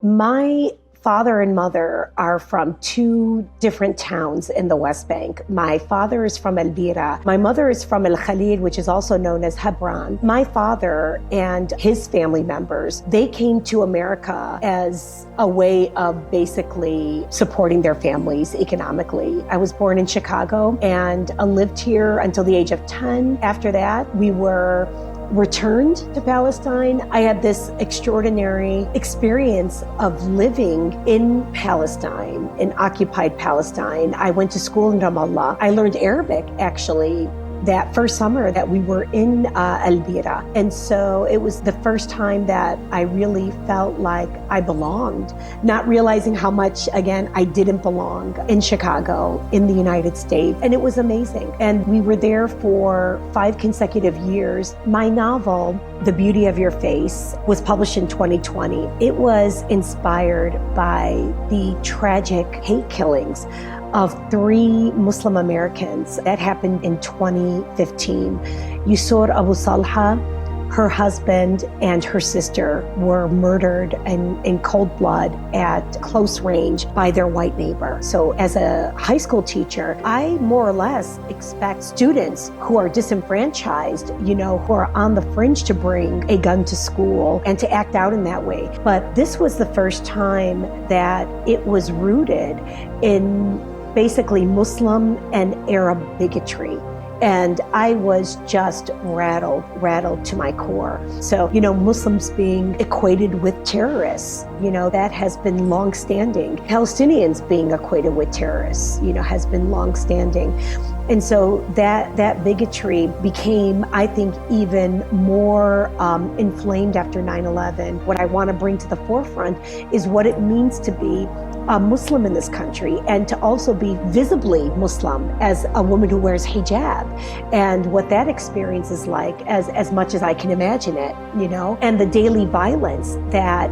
My father and mother are from two different towns in the West Bank. My father is from El Bira. My mother is from El Khalil, which is also known as Hebron. My father and his family members, they came to America as a way of basically supporting their families economically. I was born in Chicago and lived here until the age of 10. After that, we were returned to Palestine. I had this extraordinary experience of living in Palestine, in occupied Palestine. I went to school in Ramallah. I learned Arabic, actually, that first summer that we were in El Bira. And so it was the first time that I really felt like I belonged, not realizing how much, again, I didn't belong in Chicago, in the United States. And it was amazing. And we were there for 5 consecutive years. My novel, The Beauty of Your Face, was published in 2020. It was inspired by the tragic hate killings of 3 Muslim Americans that happened in 2015. Yusur Abu Salha, her husband and her sister were murdered in cold blood at close range by their white neighbor. So as a high school teacher, I more or less expect students who are disenfranchised, who are on the fringe, to bring a gun to school and to act out in that way. But this was the first time that it was rooted in basically Muslim and Arab bigotry. And I was just rattled to my core. So, Muslims being equated with terrorists, that has been long-standing. Palestinians being equated with terrorists, has been long-standing. And so that bigotry became, I think, even more inflamed after 9/11. What I want to bring to the forefront is what it means to be a Muslim in this country, and to also be visibly Muslim as a woman who wears hijab, and what that experience is like, as much as I can imagine it, and the daily violence that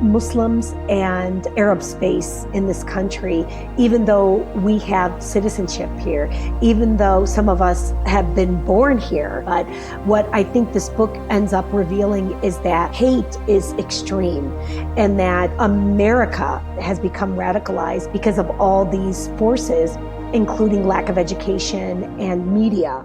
Muslims and Arabs face in this country, even though we have citizenship here, even though some of us have been born here. But what I think this book ends up revealing is that hate is extreme, and that America has become radicalized because of all these forces, including lack of education and media.